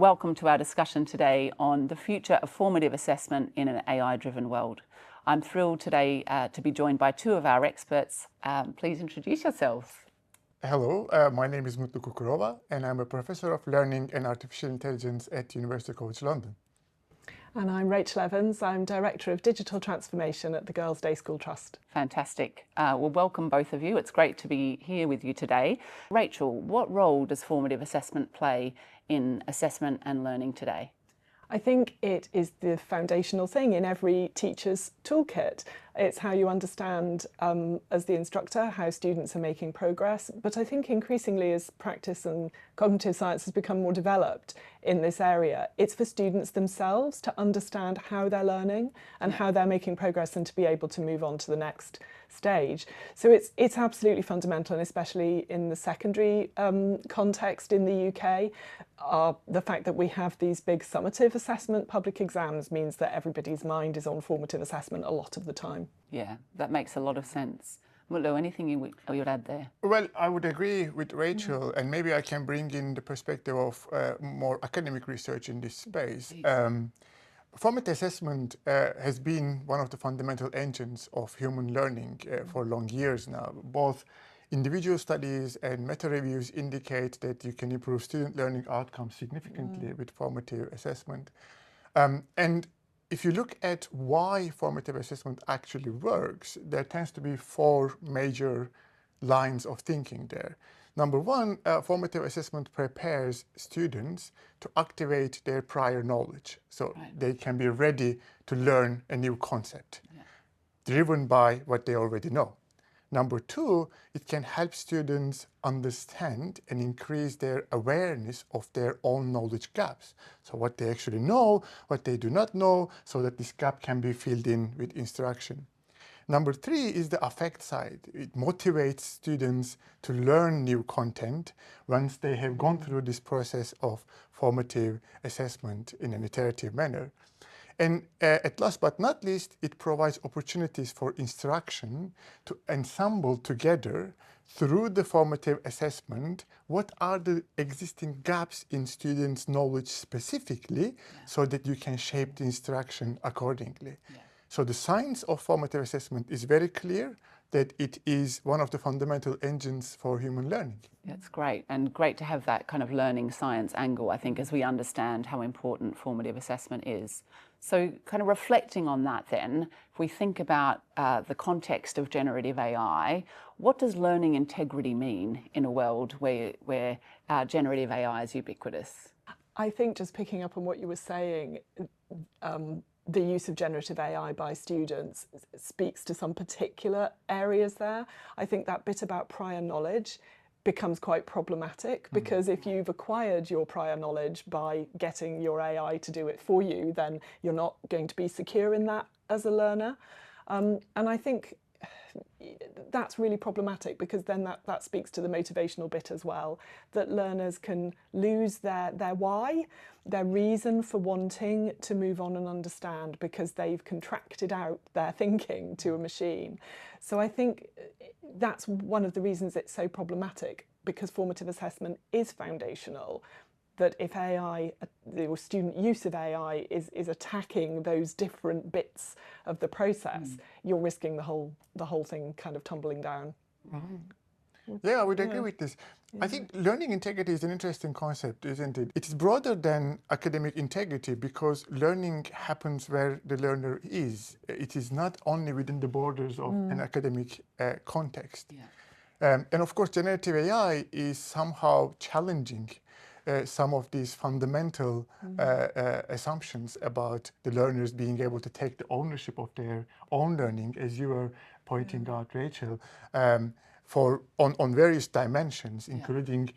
Welcome to our discussion today on the future of formative assessment in an AI-driven world. I'm thrilled today to be joined by two of our experts. Please introduce yourselves. Hello, my name is Mutlu Cukurova and I'm a Professor of Learning and Artificial Intelligence at University College London. And I'm Rachel Evans. I'm Director of Digital Transformation at the Girls' Day School Trust. Fantastic. Well, welcome both of you. It's great to be here with you today. Rachel, what role does formative assessment play in assessment and learning today? I think it is the foundational thing in every teacher's toolkit. It's how you understand, as the instructor, how students are making progress. But I think increasingly as practice and cognitive science has become more developed in this area, it's for students themselves to understand how they're learning and how they're making progress and to be able to move on to the next stage. So it's absolutely fundamental, and especially in the secondary context in the UK, the fact that we have these big summative assessment public exams means that everybody's mind is on formative assessment a lot of the time. Yeah, that makes a lot of sense. Mutlu, anything you would add there? Well, I would agree with Rachel, and maybe I can bring in the perspective of more academic research in this space. Formative assessment has been one of the fundamental engines of human learning for long years now. Both individual studies and meta-reviews indicate that you can improve student learning outcomes significantly with formative assessment. And if you look at why formative assessment actually works, there tends to be four major lines of thinking there. Number one, formative assessment prepares students to activate their prior knowledge, so they can be ready to learn a new concept, driven by what they already know. Number two, it can help students understand and increase their awareness of their own knowledge gaps. So what they actually know, what they do not know, so that this gap can be filled in with instruction. Number three is the affect side. It motivates students to learn new content once they have gone through this process of formative assessment in an iterative manner. And at last but not least, it provides opportunities for instruction to ensemble together through the formative assessment what are the existing gaps in students' knowledge specifically, so that you can shape the instruction accordingly. So the science of formative assessment is very clear that it is one of the fundamental engines for human learning. That's great, and great to have that kind of learning science angle, I think, as we understand how important formative assessment is. So kind of reflecting on that then, if we think about the context of generative AI, what does learning integrity mean in a world where generative AI is ubiquitous? I think just picking up on what you were saying, the use of generative AI by students speaks to some particular areas there. I think that bit about prior knowledge becomes quite problematic, because if you've acquired your prior knowledge by getting your AI to do it for you, then you're not going to be secure in that as a learner. And I think that's really problematic, because then that speaks to the motivational bit as well, that learners can lose their why, their reason for wanting to move on and understand, because they've contracted out their thinking to a machine. So I think that's one of the reasons it's so problematic, because formative assessment is foundational. That if AI, or student use of AI is attacking those different bits of the process, you're risking the whole thing kind of tumbling down. Yeah, I would agree with this. I think learning integrity is an interesting concept, isn't it? It is broader than academic integrity, because learning happens where the learner is. It is not only within the borders of an academic context. And of course, generative AI is somehow challenging some of these fundamental assumptions about the learners being able to take the ownership of their own learning, as you were pointing out, Rachel, on various dimensions, including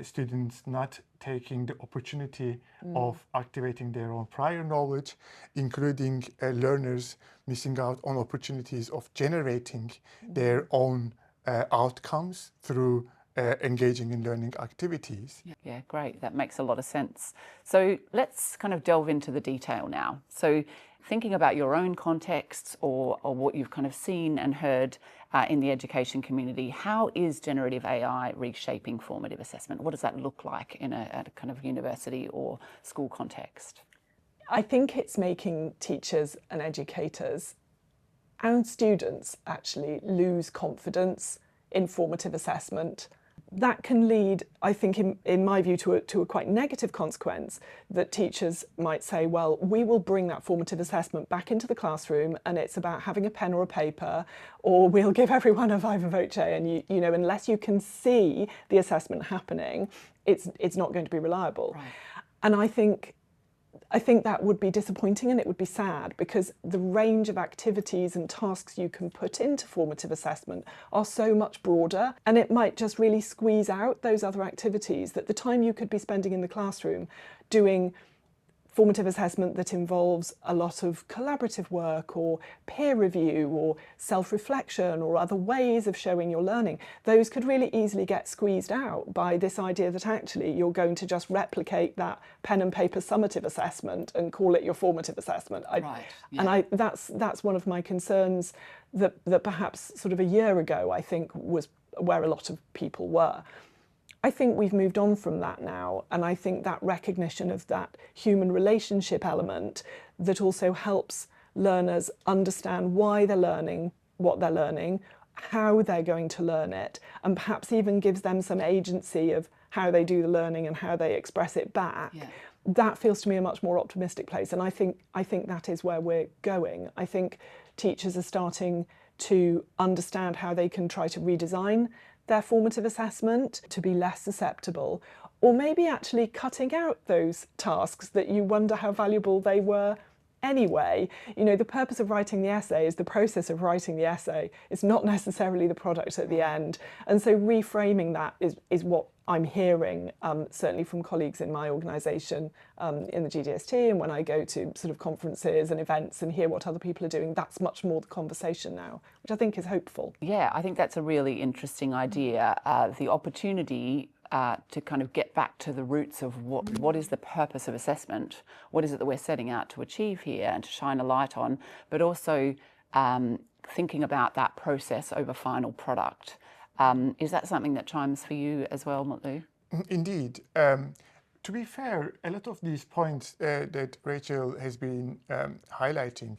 students not taking the opportunity of activating their own prior knowledge, including learners missing out on opportunities of generating their own outcomes through engaging in learning activities. Yeah, great. That makes a lot of sense. So let's kind of delve into the detail now. So Thinking about your own contexts or what you've kind of seen and heard in the education community, how is generative AI reshaping formative assessment? What does that look like in a kind of university or school context? I think it's making teachers and educators and students actually lose confidence in formative assessment. That can lead, I think, in my view, to a quite negative consequence, that teachers might say, well, we will bring that formative assessment back into the classroom and it's about having a pen or a paper, or we'll give everyone a viva voce, and you know, unless you can see the assessment happening, it's not going to be reliable. Right. And I think that would be disappointing and it would be sad, because the range of activities and tasks you can put into formative assessment are so much broader, and it might just really squeeze out those other activities that the time you could be spending in the classroom doing formative assessment that involves a lot of collaborative work or peer review or self-reflection or other ways of showing your learning, those could really easily get squeezed out by this idea that actually you're going to just replicate that pen and paper summative assessment and call it your formative assessment. Right. Yeah. And that's one of my concerns that perhaps sort of a year ago I think was where a lot of people were. I think we've moved on from that now, and I think that recognition of that human relationship element that also helps learners understand why they're learning what they're learning, how they're going to learn it, and perhaps even gives them some agency of how they do the learning and how they express it back. Yeah. That feels to me a much more optimistic place, and I think that is where we're going. I think teachers are starting to understand how they can try to redesign their formative assessment to be less susceptible, or maybe actually cutting out those tasks that you wonder how valuable they were anyway. You know, the purpose of writing the essay is the process of writing the essay. It's not necessarily the product at the end. And so reframing that is what I'm hearing, certainly from colleagues in my organisation in the GDST, and when I go to sort of conferences and events and hear what other people are doing, that's much more the conversation now, which I think is hopeful. Yeah, I think that's a really interesting idea. The opportunity to kind of get back to the roots of what is the purpose of assessment, what is it that we're setting out to achieve here and to shine a light on, but also thinking about that process over final product. Is that something that chimes for you as well, Mutlu? Indeed. To be fair, a lot of these points that Rachel has been highlighting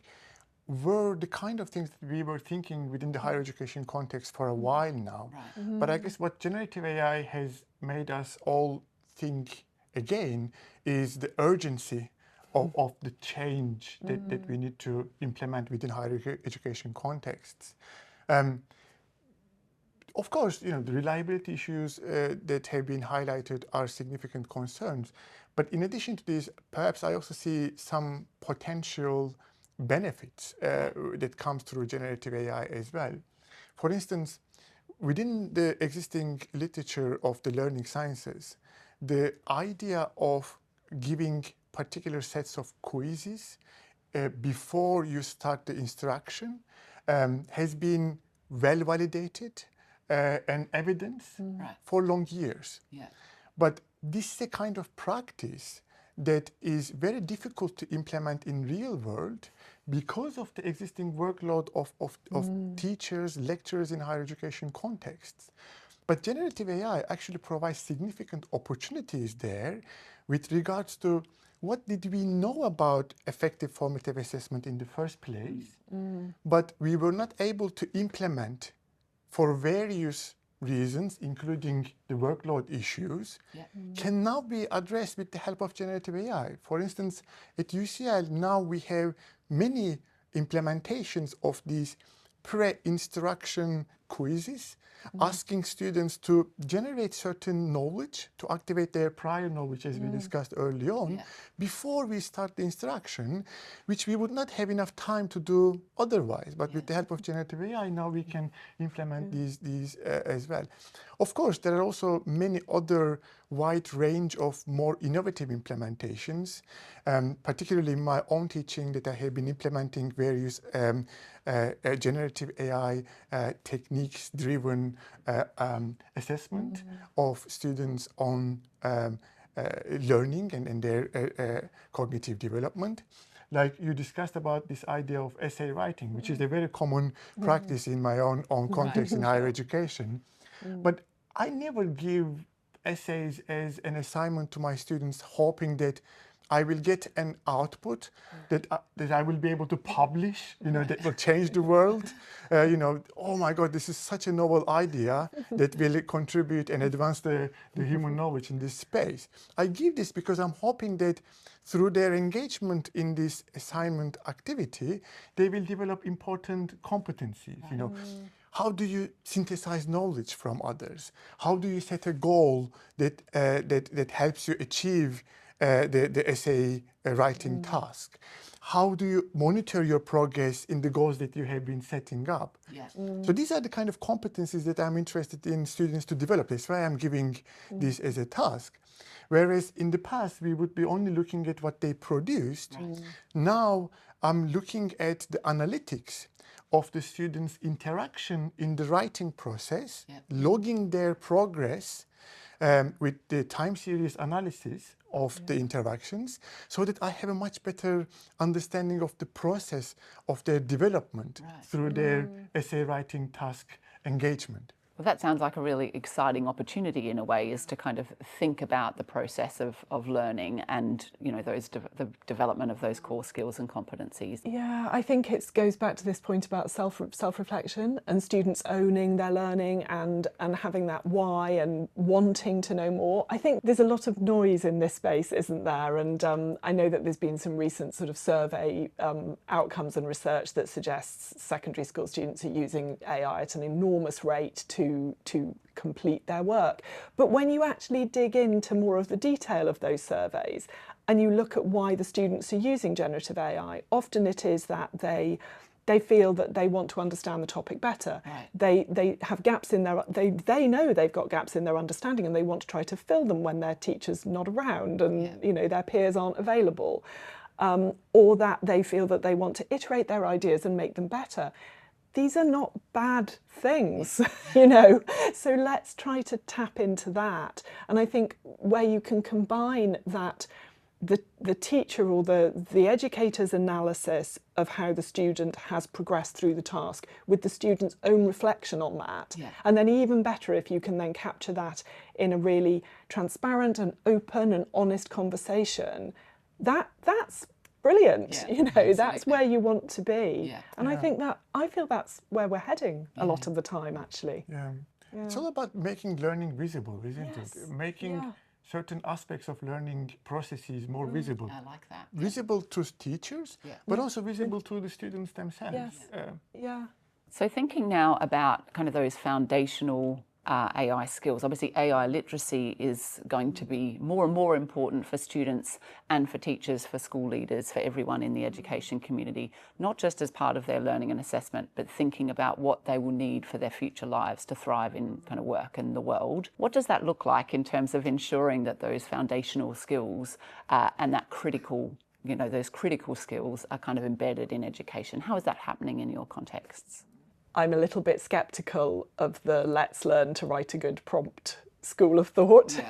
were the kind of things that we were thinking within the higher education context for a while now. Right. Mm-hmm. But I guess what generative AI has made us all think again is the urgency of the change that we need to implement within higher education contexts. Of course, you know, the reliability issues that have been highlighted are significant concerns. But in addition to this, perhaps I also see some potential benefits that comes through generative AI as well. For instance, within the existing literature of the learning sciences, the idea of giving particular sets of quizzes before you start the instruction has been well validated and evidence for long years. Yeah. But this is a kind of practice that is very difficult to implement in real world because of the existing workload of teachers, lecturers in higher education contexts. But generative AI actually provides significant opportunities there with regards to what did we know about effective formative assessment in the first place, but we were not able to implement for various reasons, including the workload issues, can now be addressed with the help of generative AI. For instance, at UCL now we have many implementations of these pre-instruction quizzes, asking students to generate certain knowledge, to activate their prior knowledge, as we discussed early on, before we start the instruction, which we would not have enough time to do otherwise. But with the help of generative AI, now we can implement these as well. Of course, there are also many other wide range of more innovative implementations, particularly in my own teaching that I have been implementing various generative AI techniques-driven assessment of students on learning and their cognitive development. like you discussed about this idea of essay writing, which is a very common practice in my own context in higher education. But I never give essays as an assignment to my students hoping that I will get an output that I will be able to publish, that will change the world. Oh my God, this is such a novel idea that will contribute and advance the human knowledge in this space. I give this because I'm hoping that through their engagement in this assignment activity, they will develop important competencies. How do you synthesize knowledge from others? How do you set a goal that helps you achieve the essay writing task? How do you monitor your progress in the goals that you have been setting up? Yeah. So these are the kind of competencies that I'm interested in students to develop. That's why I'm giving this as a task. Whereas in the past, we would be only looking at what they produced. Now I'm looking at the analytics of the students' interaction in the writing process, logging their progress with the time series analysis of the interactions, so that I have a much better understanding of the process of their development through their essay writing task engagement. Well, that sounds like a really exciting opportunity in a way, is to kind of think about the process of learning and, the development of those core skills and competencies. Yeah, I think it goes back to this point about self-reflection and students owning their learning and having that why and wanting to know more. I think there's a lot of noise in this space, isn't there? And I know that there's been some recent sort of survey outcomes and research that suggests secondary school students are using AI at an enormous rate to complete their work. But when you actually dig into more of the detail of those surveys and you look at why the students are using generative AI, often it is that they feel that they want to understand the topic better. They have gaps in their, they know they've got gaps in their understanding and they want to try to fill them when their teacher's not around and their peers aren't available. Or that they feel that they want to iterate their ideas and make them better. These are not bad things, so let's try to tap into that. And I think where you can combine that, the teacher or the educator's analysis of how the student has progressed through the task with the student's own reflection on that. And then even better if you can then capture that in a really transparent and open and honest conversation, that's brilliant. That's where you want to be. And I feel that's where we're heading a lot of the time, actually. It's all about making learning visible, isn't it? Making certain aspects of learning processes more visible. I like that. Visible to teachers, but also visible to the students themselves. So thinking now about kind of those foundational AI skills. Obviously, AI literacy is going to be more and more important for students and for teachers, for school leaders, for everyone in the education community, not just as part of their learning and assessment, but thinking about what they will need for their future lives to thrive in kind of work and the world. What does that look like in terms of ensuring that those foundational skills and that critical, those critical skills are kind of embedded in education? How is that happening in your contexts? I'm a little bit sceptical of the let's learn to write a good prompt school of thought.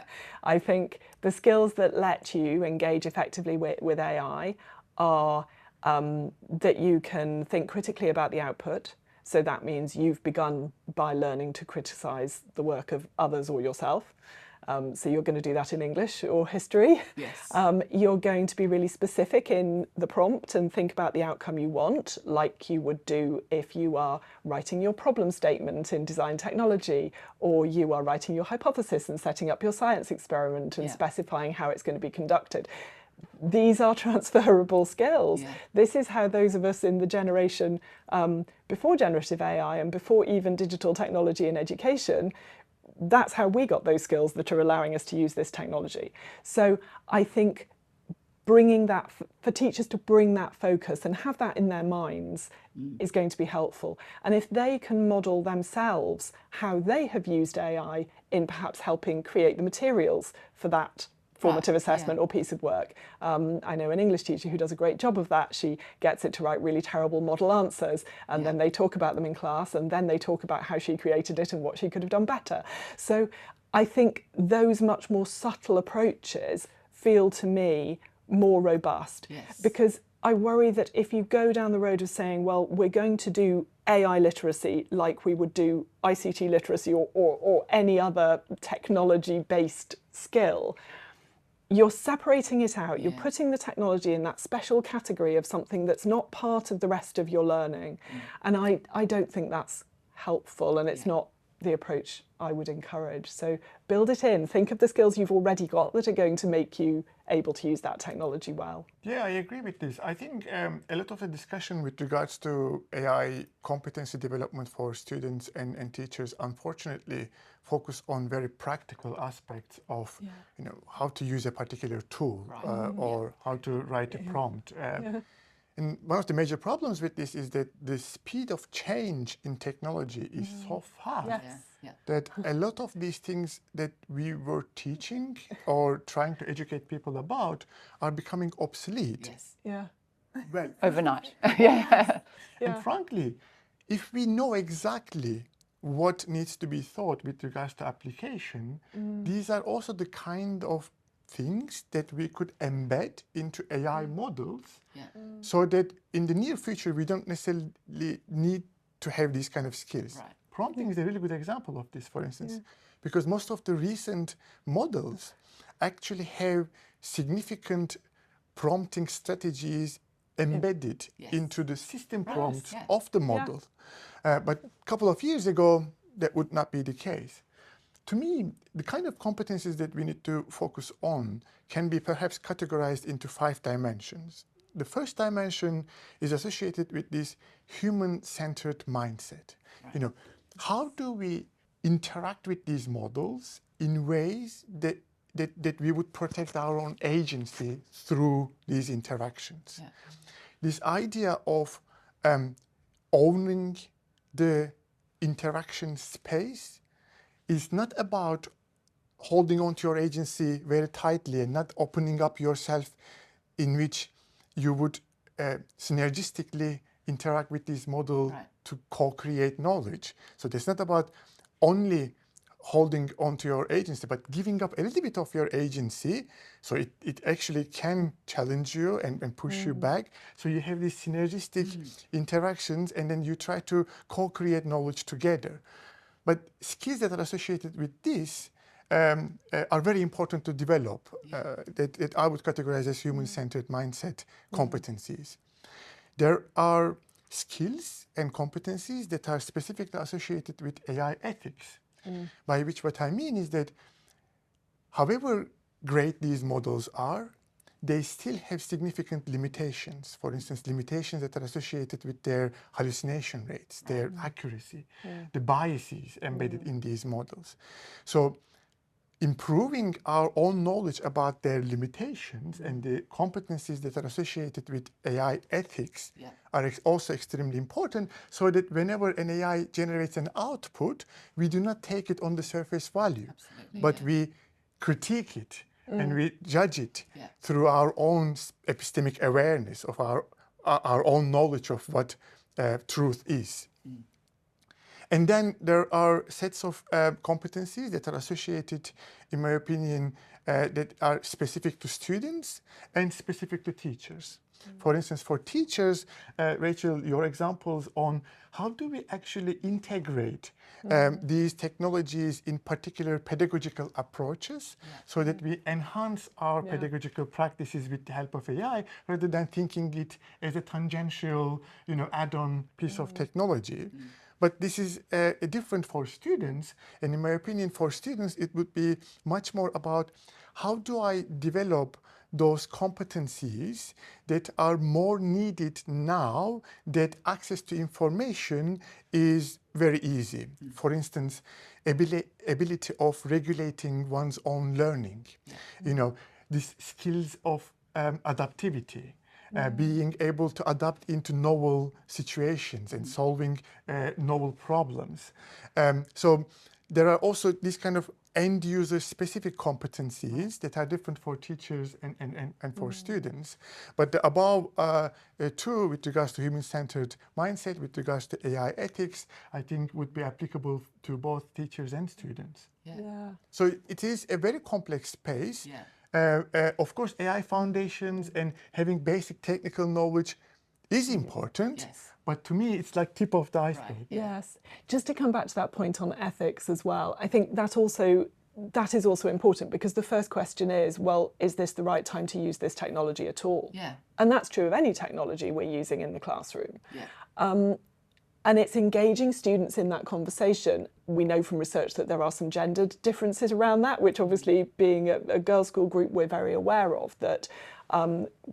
I think the skills that let you engage effectively with AI are that you can think critically about the output. So that means you've begun by learning to criticise the work of others or yourself. So you're going to do that in English or history. You're going to be really specific in the prompt and think about the outcome you want, like you would do if you are writing your problem statement in design technology, or you are writing your hypothesis and setting up your science experiment and specifying how it's going to be conducted. These are transferable skills. This is how those of us in the generation before generative AI and before even digital technology in education, that's how we got those skills that are allowing us to use this technology. So I think bringing that, for teachers to bring that focus and have that in their minds is going to be helpful. And if they can model themselves how they have used AI in perhaps helping create the materials for that formative assessment or piece of work. I know an English teacher who does a great job of that. She gets it to write really terrible model answers, and then they talk about them in class, and then they talk about how she created it and what she could have done better. So I think those much more subtle approaches feel to me more robust, because I worry that if you go down the road of saying, well, we're going to do AI literacy like we would do ICT literacy or any other technology-based skill, you're separating it out. You're putting the technology in that special category of something that's not part of the rest of your learning. And I don't think that's helpful, and it's not the approach I would encourage. So build it in. Think of the skills you've already got that are going to make you able to use that technology well. Yeah, I agree with this. I think a lot of the discussion with regards to AI competency development for students and teachers, unfortunately, focus on very practical aspects of, you know, how to use a particular tool or how to write a prompt. And one of the major problems with this is that the speed of change in technology is so fast that a lot of these things that we were teaching or trying to educate people about are becoming obsolete. Well, Overnight. And frankly, if we know exactly what needs to be thought with regards to application, these are also the kind of things that we could embed into AI models so that in the near future we don't necessarily need to have these kind of skills. Prompting is a really good example of this, for instance, because most of the recent models actually have significant prompting strategies embedded into the system prompts of the model. But a couple of years ago, that would not be the case. To me, the kind of competencies that we need to focus on can be perhaps categorized into 5 dimensions. The first dimension is associated with this human-centered mindset. You know, how do we interact with these models in ways that we would protect our own agency through these interactions? This idea of owning the interaction space is not about holding on to your agency very tightly and not opening up yourself in which you would synergistically interact with this model to co-create knowledge. So it's not about only holding on to your agency, but giving up a little bit of your agency so it actually can challenge you and push you back. So you have these synergistic interactions and then you try to co-create knowledge together. But skills that are associated with this are very important to develop, that I would categorize as human-centered mindset competencies. There are skills and competencies that are specifically associated with AI ethics, by which what I mean is that however great these models are, they still have significant limitations. For instance, limitations that are associated with their hallucination rates, their accuracy, the biases embedded in these models. So improving our own knowledge about their limitations and the competencies that are associated with AI ethics are also extremely important, so that whenever an AI generates an output, we do not take it on the surface value, but we critique it and we judge it through our own epistemic awareness of our own knowledge of what truth is. And then there are sets of competencies that are associated, in my opinion, that are specific to students and specific to teachers. For instance, for teachers, Rachel, your examples on how do we actually integrate these technologies in particular pedagogical approaches so that we enhance our pedagogical practices with the help of AI rather than thinking it as a tangential, add-on piece of technology. But this is different for students, and in my opinion, for students, it would be much more about how do I develop those competencies that are more needed now that access to information is very easy. For instance, ability of regulating one's own learning, these skills of adaptivity. Being able to adapt into novel situations and solving novel problems. So there are also these kind of end-user specific competencies that are different for teachers and for students. But the above two, with regards to human-centered mindset, with regards to AI ethics, I think would be applicable to both teachers and students. So it is a very complex space. Of course, AI foundations and having basic technical knowledge is important, Yes. but to me, it's like tip of the iceberg. Right. Yeah. Yes. Just to come back to that point on ethics as well, I think that is also important, because the first question is, well, is this the right time to use this technology at all? Yeah. And that's true of any technology we're using in the classroom. Yeah. And it's engaging students in that conversation. We know from research that there are some gendered differences around that, which obviously, being a girls' school group, we're very aware of, that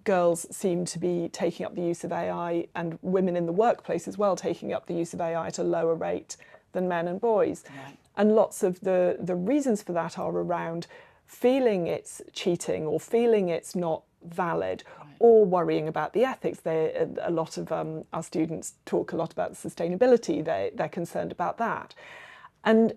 girls seem to be taking up the use of AI, and women in the workplace as well taking up the use of AI at a lower rate than men and boys. Right. And lots of the reasons for that are around feeling it's cheating or feeling it's not valid, or worrying about the ethics. A lot of our students talk a lot about sustainability. They're concerned about that. And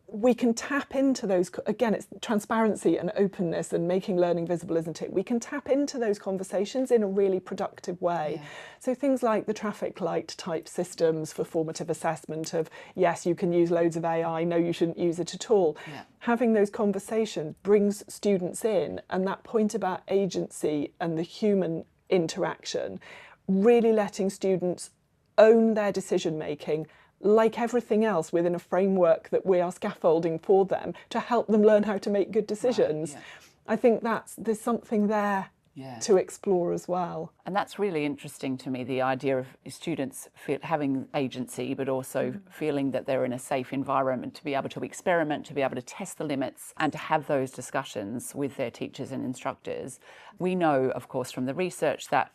we can tap into those, again, it's transparency and openness and making learning visible, isn't it? We can tap into those conversations in a really productive way. Yeah. So things like the traffic light type systems for formative assessment of, yes, you can use loads of AI, no, you shouldn't use it at all. Yeah. Having those conversations brings students in, and that point about agency and the human interaction, really letting students own their decision making, like everything else, within a framework that we are scaffolding for them to help them learn how to make good decisions. Right, yeah. I think there's something there Yeah. to explore as well. And that's really interesting to me, the idea of students having agency, but also feeling that they're in a safe environment to be able to experiment, to be able to test the limits, and to have those discussions with their teachers and instructors. We know, of course, from the research that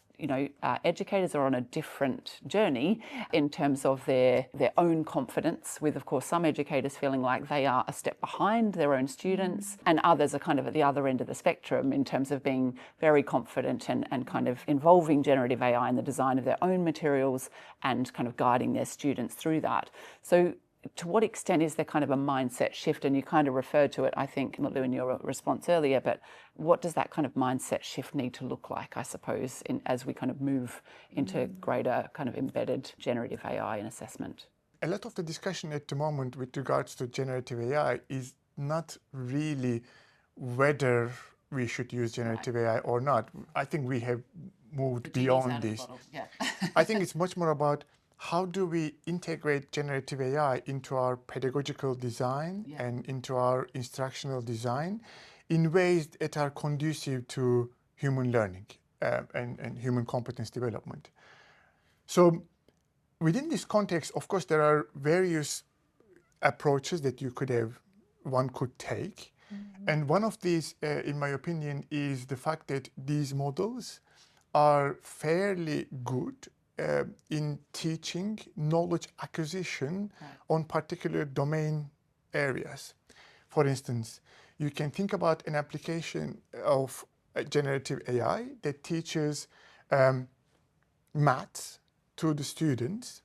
educators are on a different journey in terms of their own confidence, with, of course, some educators feeling like they are a step behind their own students, and others are kind of at the other end of the spectrum in terms of being very confident and kind of involving generative AI in the design of their own materials and kind of guiding their students through that. So to what extent is there kind of a mindset shift? And you kind of referred to it, I think, Mutlu, in your response earlier, but what does that kind of mindset shift need to look like, I suppose, as we kind of move into greater kind of embedded generative AI in assessment? A lot of the discussion at the moment with regards to generative AI is not really whether we should use generative AI or not. I think we have moved beyond this. Yeah. I think it's much more about how do we integrate generative AI into our pedagogical design and into our instructional design in ways that are conducive to human learning and human competence development. So within this context, of course, there are various approaches that one could take. And one of these, in my opinion, is the fact that these models are fairly good in teaching knowledge acquisition on particular domain areas. For instance, you can think about an application of generative AI that teaches maths to the students.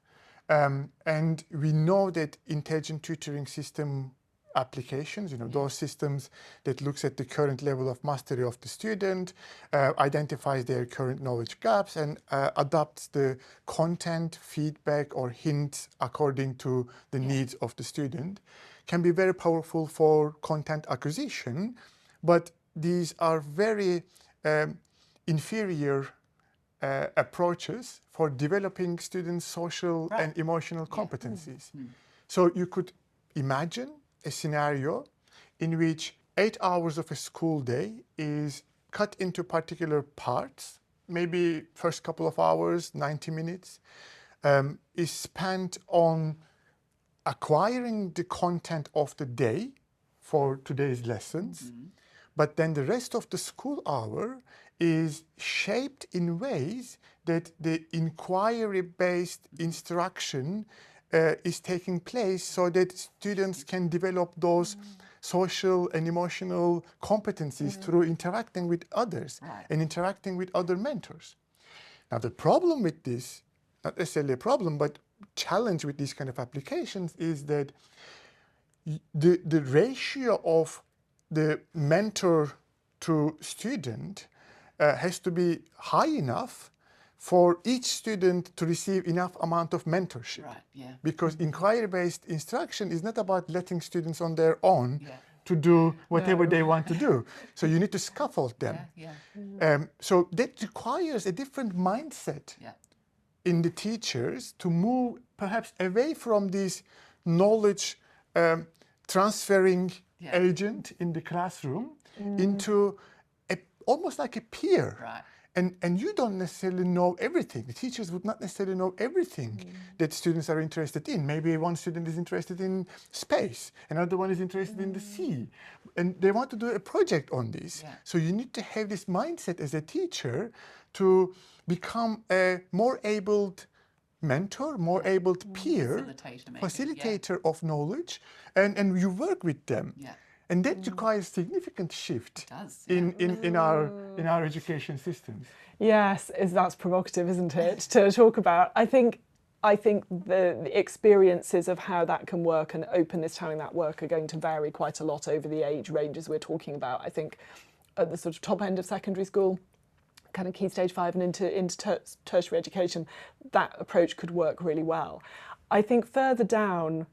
And we know that intelligent tutoring system applications, those systems that looks at the current level of mastery of the student, identifies their current knowledge gaps, and adapts the content, feedback, or hints according to the needs of the student, can be very powerful for content acquisition. But these are very inferior approaches for developing students' social and emotional competencies. So you could imagine a scenario in which 8 hours of a school day is cut into particular parts. Maybe first couple of hours, 90 minutes, is spent on acquiring the content of the day for today's lessons. But then the rest of the school hour is shaped in ways that the inquiry-based instruction is taking place so that students can develop those social and emotional competencies through interacting with others and interacting with other mentors. Now, the problem with this, not necessarily a problem, but challenge with these kind of applications is that the ratio of the mentor to student has to be high enough for each student to receive enough amount of mentorship. Right, yeah. Because inquiry-based instruction is not about letting students on their own to do whatever they want to do. So you need to scaffold them. So that requires a different mindset in the teachers to move perhaps away from this knowledge transferring agent in the classroom into almost like a peer. And you don't necessarily know everything. The teachers would not necessarily know everything that students are interested in. Maybe one student is interested in space, another one is interested in the sea, and they want to do a project on this. So you need to have this mindset as a teacher to become a more abled mentor, more abled peer, facilitator of knowledge, and you work with them. And that requires significant shift in our education systems. Yes, that's provocative, isn't it, to talk about? I think the experiences of how that can work and openness to having that work are going to vary quite a lot over the age ranges we're talking about. I think at the sort of top end of secondary school, kind of key stage 5 and into tertiary education, that approach could work really well. I think further down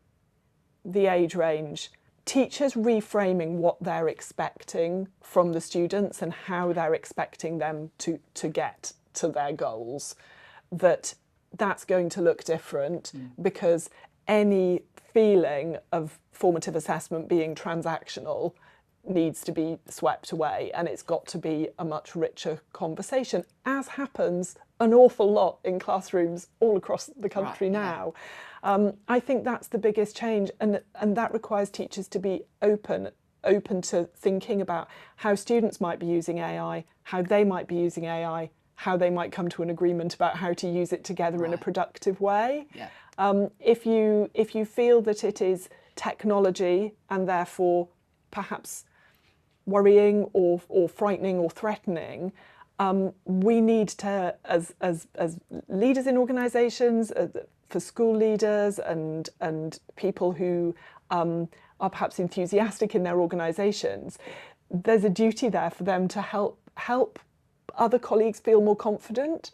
the age range, teachers reframing what they're expecting from the students and how they're expecting them to get to their goals, that's going to look different because any feeling of formative assessment being transactional needs to be swept away, and it's got to be a much richer conversation, as happens an awful lot in classrooms all across the country now. I think that's the biggest change, and that requires teachers to be open to thinking about how students might be using AI, how they might be using AI, how they might come to an agreement about how to use it together in a productive way. If you feel that it is technology and therefore perhaps worrying or frightening or threatening, we need to, as leaders in organisations, for school leaders and people who are perhaps enthusiastic in their organisations, there's a duty there for them to help other colleagues feel more confident,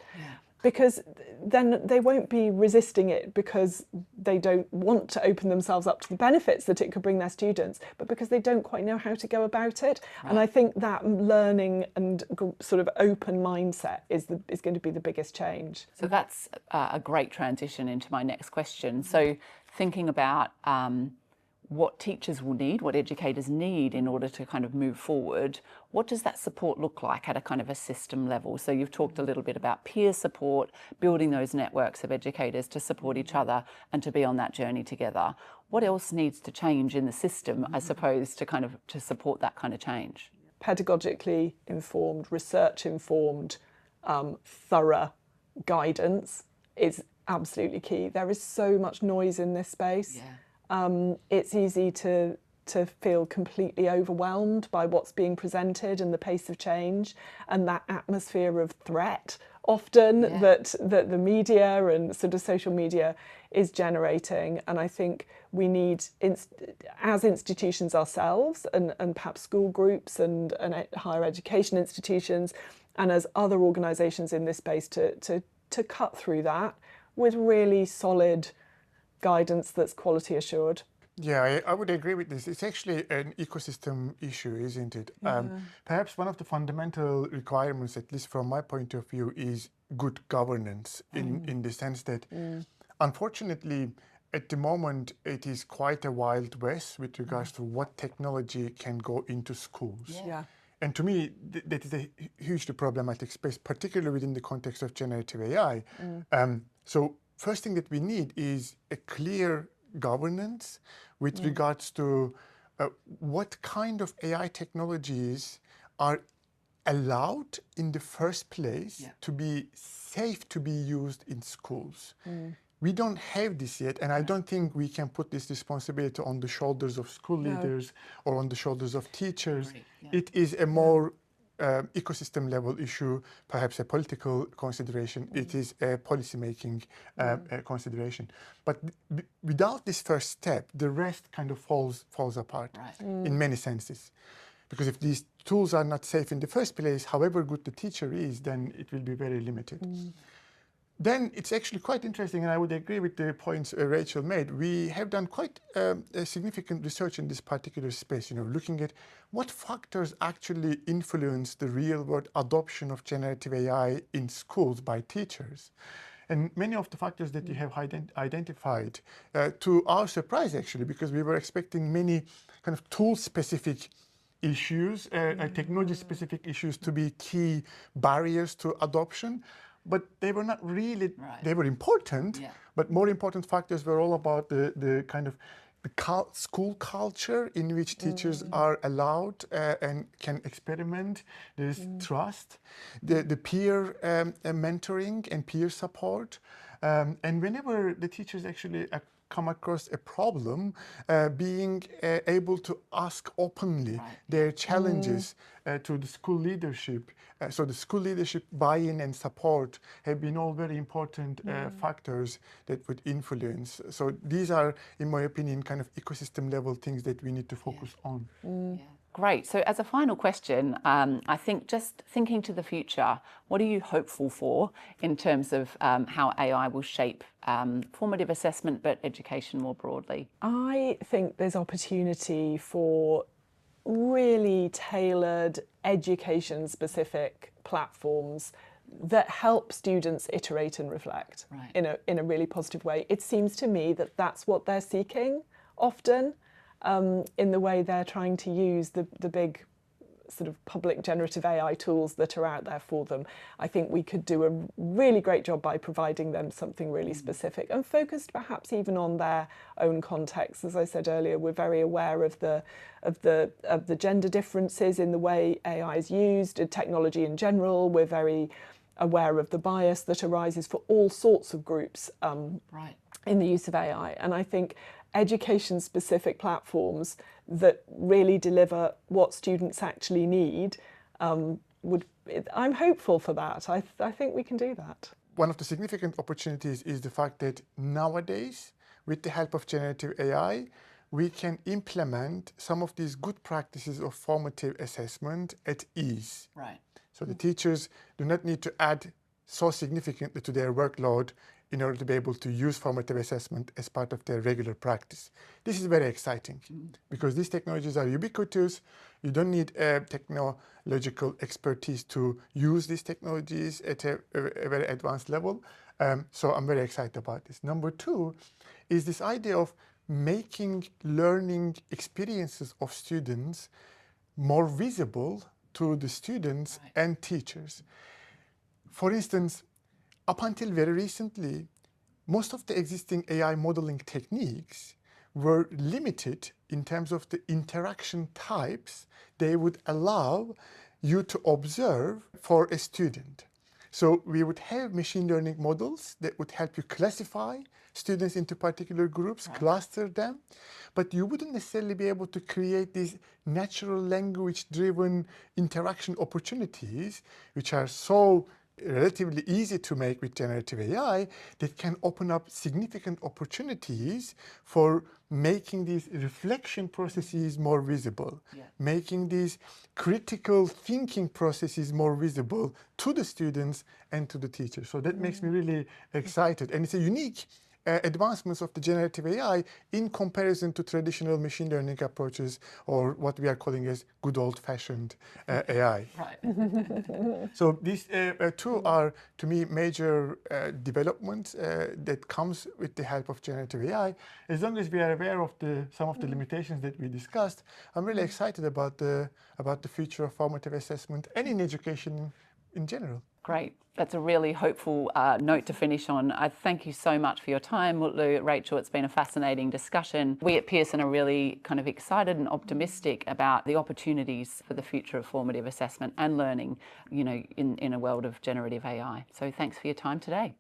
because then they won't be resisting it because they don't want to open themselves up to the benefits that it could bring their students, but because they don't quite know how to go about it. And I think that learning and sort of open mindset is going to be the biggest change. So that's a great transition into my next question. So thinking about what teachers will need, what educators need in order to kind of move forward, what does that support look like at a kind of a system level? So you've talked a little bit about peer support, building those networks of educators to support each other and to be on that journey together. What else needs to change in the system, I suppose, to support that kind of change? Pedagogically informed, research informed, thorough guidance is absolutely key. There is so much noise in this space. It's easy to feel completely overwhelmed by what's being presented and the pace of change and that atmosphere of threat often that the media and sort of social media is generating. And I think we need, as institutions ourselves and perhaps school groups and higher education institutions and as other organisations in this space to cut through that with really solid guidance that's quality assured. Yeah, I would agree with this. It's actually an ecosystem issue, isn't it? Perhaps one of the fundamental requirements, at least from my point of view, is good governance in the sense that, unfortunately, at the moment, it is quite a wild west with regards to what technology can go into schools. And to me, that is a hugely problematic space, particularly within the context of generative AI. So first thing that we need is a clear governance with regards to what kind of AI technologies are allowed in the first place to be safe to be used in schools. We don't have this yet, and I don't think we can put this responsibility on the shoulders of school leaders or on the shoulders of teachers. It is a more ecosystem level issue, perhaps a political consideration. It is a policy-making consideration. But without this first step, the rest kind of falls apart in many senses. Because if these tools are not safe in the first place, however good the teacher is, then it will be very limited. then it's actually quite interesting, and I would agree with the points Rachel made. We have done quite a significant research in this particular space, looking at what factors actually influence the real-world adoption of generative AI in schools by teachers. And many of the factors that you have identified, to our surprise actually, because we were expecting many kind of tool-specific issues, technology-specific issues to be key barriers to adoption. But they were not really, they were important, but more important factors were all about the kind of school culture in which teachers are allowed and can experiment. There's trust, the peer mentoring and peer support. And whenever the teachers actually come across a problem, being able to ask openly their challenges to the school leadership. So the school leadership buy-in and support have been all very important factors that would influence. So these are, in my opinion, kind of ecosystem level things that we need to focus on. Great. So as a final question, I think just thinking to the future, what are you hopeful for in terms of how AI will shape formative assessment, but education more broadly? I think there's opportunity for really tailored education-specific platforms that help students iterate and reflect in a really positive way. It seems to me that that's what they're seeking often. In the way they're trying to use the big sort of public generative AI tools that are out there for them. I think we could do a really great job by providing them something really specific and focused perhaps even on their own context. As I said earlier, we're very aware of the gender differences in the way AI is used, and technology in general. We're very aware of the bias that arises for all sorts of groups in the use of AI. And I think education-specific platforms that really deliver what students actually need I'm hopeful for that. I think we can do that. One of the significant opportunities is the fact that nowadays, with the help of generative AI, we can implement some of these good practices of formative assessment at ease. So the teachers do not need to add so significantly to their workload in order to be able to use formative assessment as part of their regular practice. This is very exciting because these technologies are ubiquitous. You don't need technological expertise to use these technologies at a very advanced level. So I'm very excited about this. Number two is this idea of making learning experiences of students more visible to the students and teachers. For instance, up until very recently, most of the existing AI modeling techniques were limited in terms of the interaction types they would allow you to observe for a student. So we would have machine learning models that would help you classify students into particular groups, cluster them, but you wouldn't necessarily be able to create these natural language-driven interaction opportunities, which are so relatively easy to make with generative AI, that can open up significant opportunities for making these reflection processes more visible, making these critical thinking processes more visible to the students and to the teachers. So that makes me really excited. And it's a unique advancements of the generative AI in comparison to traditional machine learning approaches, or what we are calling as good old-fashioned AI. So these two are, to me, major developments that comes with the help of generative AI. As long as we are aware of some of the limitations that we discussed, I'm really excited about the future of formative assessment and in education in general. Great. That's a really hopeful note to finish on. I thank you so much for your time, Mutlu, Rachel. It's been a fascinating discussion. We at Pearson are really kind of excited and optimistic about the opportunities for the future of formative assessment and learning, in a world of generative AI. So thanks for your time today.